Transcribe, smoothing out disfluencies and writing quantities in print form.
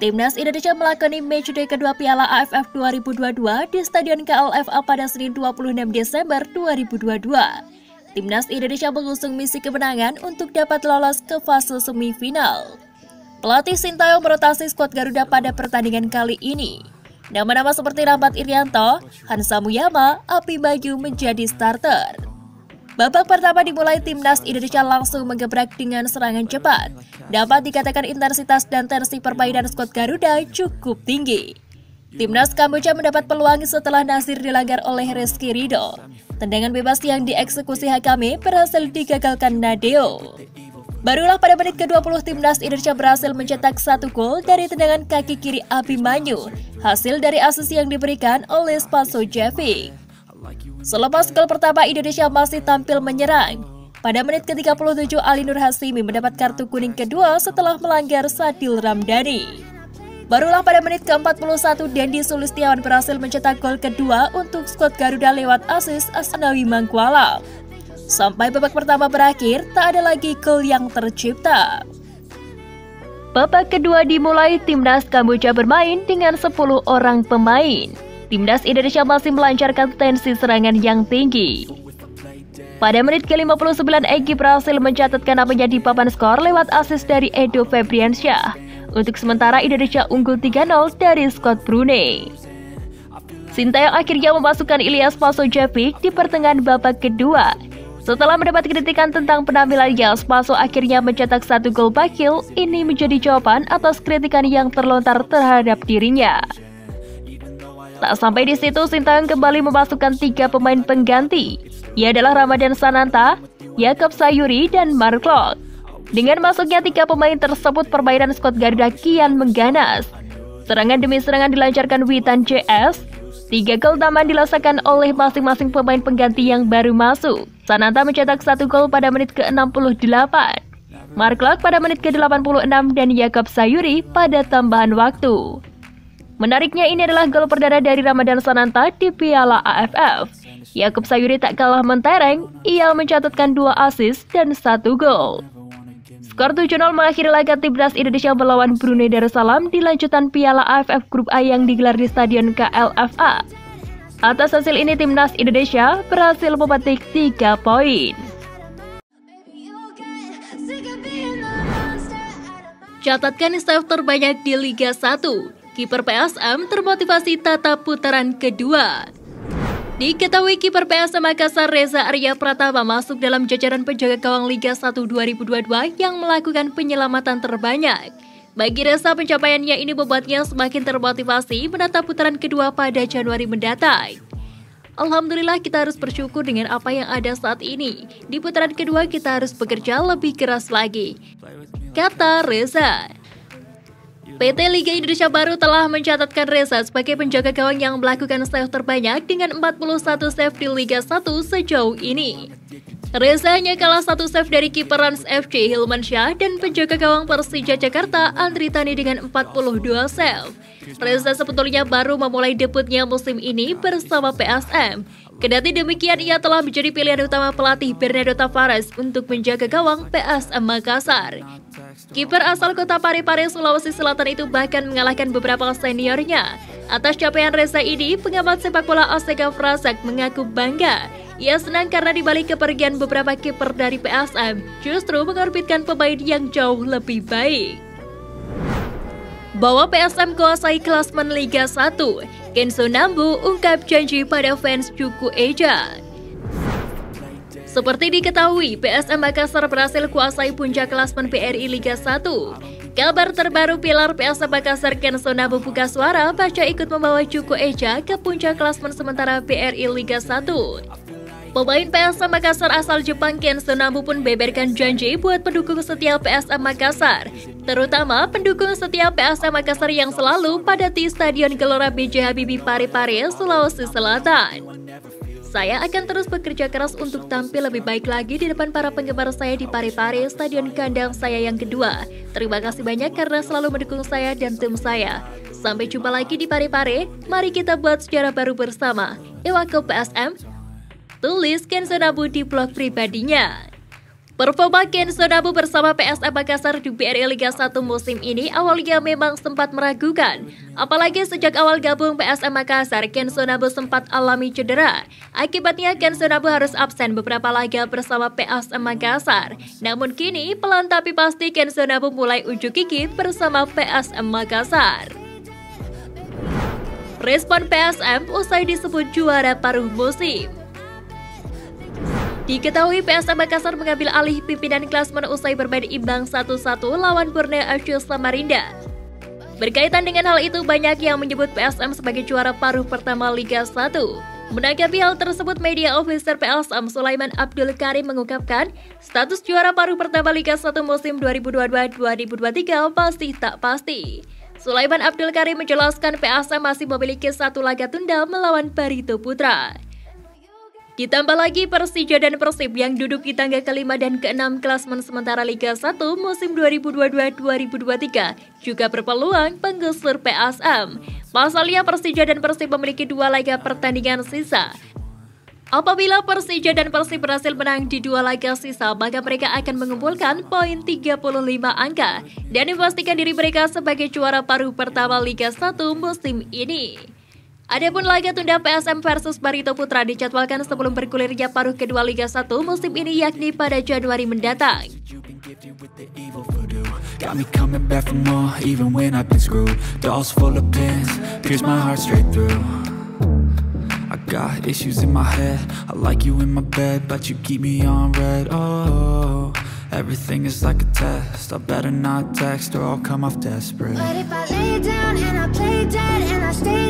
Timnas Indonesia melakoni matchday kedua Piala AFF 2022 di Stadion KLFA pada Senin 26 Desember 2022. Timnas Indonesia mengusung misi kemenangan untuk dapat lolos ke fase semifinal. Pelatih Sintayong merotasi skuad Garuda pada pertandingan kali ini. Nama-nama seperti Rahmat Irianto, Hansa Muyama, Api Bayu menjadi starter. Babak pertama dimulai, Timnas Indonesia langsung menggebrak dengan serangan cepat. Dapat dikatakan intensitas dan tensi permainan skuad Garuda cukup tinggi. Timnas Kamboja mendapat peluang setelah Nasir dilanggar oleh Rizky Ridho. Tendangan bebas yang dieksekusi Hakame berhasil digagalkan Nadeo. Barulah pada menit ke-20 Timnas Indonesia berhasil mencetak 1 gol dari tendangan kaki kiri Abimanyu, hasil dari asis yang diberikan oleh Spasojevic. Selepas gol pertama, Indonesia masih tampil menyerang. Pada menit ke-37 Ali Nur Hasimi mendapat kartu kuning kedua setelah melanggar Sadil Ramdhani. Barulah pada menit ke-41 Dendi Sulistiawan berhasil mencetak gol kedua untuk skuad Garuda lewat asis Asnawi Mangkualam. Sampai babak pertama berakhir, tak ada lagi gol yang tercipta. Babak kedua dimulai, Timnas Kamboja bermain dengan 10 orang pemain. Timnas Indonesia masih melancarkan tensi serangan yang tinggi. Pada menit ke-59 Egy berhasil mencatatkan namanya di papan skor lewat asis dari Edo Febriansyah. Untuk sementara Indonesia unggul 3-0 dari skuad Brunei. Sintayong akhirnya memasukkan Ilyas Spasojevic di pertengahan babak kedua. Setelah mendapat kritikan tentang penampilannya, Spaso akhirnya mencetak 1 gol bakil. Ini menjadi jawaban atas kritikan yang terlontar terhadap dirinya. Tak sampai di situ, Sintayong kembali memasukkan 3 pemain pengganti. Ia adalah Ramadan Sananta, Jakob Sayuri, dan Mark Klok. Dengan masuknya 3 pemain tersebut, permainan skuad Garuda kian mengganas. Serangan demi serangan dilancarkan Witan JS. 3 gol tambahan dirasakan oleh masing-masing pemain pengganti yang baru masuk. Sananta mencetak 1 gol pada menit ke-68. Mark Klok pada menit ke-86 dan Jakob Sayuri pada tambahan waktu. Menariknya, ini adalah gol perdana dari Ramadan Sananta di Piala AFF. Jakob Sayuri tak kalah mentereng, ia mencatatkan 2 assist dan 1 gol. Skor 7-0 mengakhiri laga Timnas Indonesia melawan Brunei Darussalam di lanjutan Piala AFF Grup A yang digelar di Stadion KLFA. Atas hasil ini, Timnas Indonesia berhasil memetik 3 poin. Catatkan save terbanyak di Liga 1. Kiper PSM termotivasi tatap putaran kedua. Diketahui kiper PSM Makassar Reza Arya Pratama masuk dalam jajaran penjaga gawang Liga 1 2022 yang melakukan penyelamatan terbanyak. Bagi Reza, pencapaiannya ini membuatnya semakin termotivasi menatap putaran kedua pada Januari mendatang. Alhamdulillah, kita harus bersyukur dengan apa yang ada saat ini. Di putaran kedua kita harus bekerja lebih keras lagi, kata Reza. PT Liga Indonesia Baru telah mencatatkan Reza sebagai penjaga gawang yang melakukan save terbanyak dengan 41 save di Liga 1 sejauh ini. Reza hanya kalah 1 save dari kiper Rans FC Hilmansyah dan penjaga gawang Persija Jakarta Andri Tani dengan 42 save. Reza sebetulnya baru memulai debutnya musim ini bersama PSM. Kendati demikian, ia telah menjadi pilihan utama pelatih Bernardo Tavares untuk menjaga gawang PSM Makassar. Kiper asal kota Parepare, Sulawesi Selatan itu bahkan mengalahkan beberapa seniornya. Atas capaian Reza ini, pengamat sepak bola Oseka Frasak mengaku bangga. Ia senang karena dibalik kepergian beberapa kiper dari PSM, justru mengorbitkan pemain yang jauh lebih baik. Bahwa PSM kuasai klasmen Liga 1, Kenzo Nambu ungkap janji pada fans Cuku Eja. Seperti diketahui, PSM Makassar berhasil kuasai puncak klasmen BRI Liga 1. Kabar terbaru, pilar PSM Makassar Kenzo Nambu buka suara pasca ikut membawa Cuku Eja ke puncak klasmen sementara BRI Liga 1. Pemain PSM Makassar asal Jepang Kenzo Nambu pun beberkan janji buat pendukung setia PSM Makassar, terutama pendukung setia PSM Makassar yang selalu padati Stadion Gelora B.J. Habibie Parepare, Sulawesi Selatan. Saya akan terus bekerja keras untuk tampil lebih baik lagi di depan para penggemar saya di Parepare, stadion kandang saya yang kedua. Terima kasih banyak karena selalu mendukung saya dan tim saya. Sampai jumpa lagi di Parepare, mari kita buat sejarah baru bersama. Ewako PSM, tulis Kenzo Nambu di blog pribadinya. Performa Kenzo Nabu bersama PSM Makassar di BRI Liga 1 musim ini awalnya memang sempat meragukan. Apalagi sejak awal gabung PSM Makassar, Kenzo Nabu sempat alami cedera. Akibatnya Kenzo Nabu harus absen beberapa laga bersama PSM Makassar. Namun kini pelan tapi pasti Kenzo Nabu mulai unjuk gigi bersama PSM Makassar. Respon PSM usai disebut juara paruh musim. Diketahui PSM Makassar mengambil alih pimpinan klasemen usai bermain imbang 1-1 lawan Borneo FC Samarinda. Berkaitan dengan hal itu, banyak yang menyebut PSM sebagai juara paruh pertama Liga 1. Menanggapi hal tersebut, media officer PSM Sulaiman Abdul Karim mengungkapkan, status juara paruh pertama Liga 1 musim 2022-2023 masih tak pasti. Sulaiman Abdul Karim menjelaskan PSM masih memiliki satu laga tunda melawan Barito Putra. Ditambah lagi Persija dan Persib yang duduk di tangga kelima dan keenam klasemen sementara Liga 1 musim 2022-2023 juga berpeluang menggusur PSM. Pasalnya Persija dan Persib memiliki 2 laga pertandingan sisa. Apabila Persija dan Persib berhasil menang di 2 laga sisa, maka mereka akan mengumpulkan poin 35 angka dan memastikan diri mereka sebagai juara paruh pertama Liga 1 musim ini. Adapun laga tunda PSM versus Barito Putra dijadwalkan sebelum bergulirnya paruh kedua Liga 1 musim ini, yakni pada Januari mendatang. Got me coming back for more, even when I've been screwed. Dolls full of pins, pierce my heart straight through. I got issues in my head, I like you in my bed, but you keep me on red. Oh, everything is like a test, I better not text or I'll come off desperate. But if I lay down and I play dead and I stay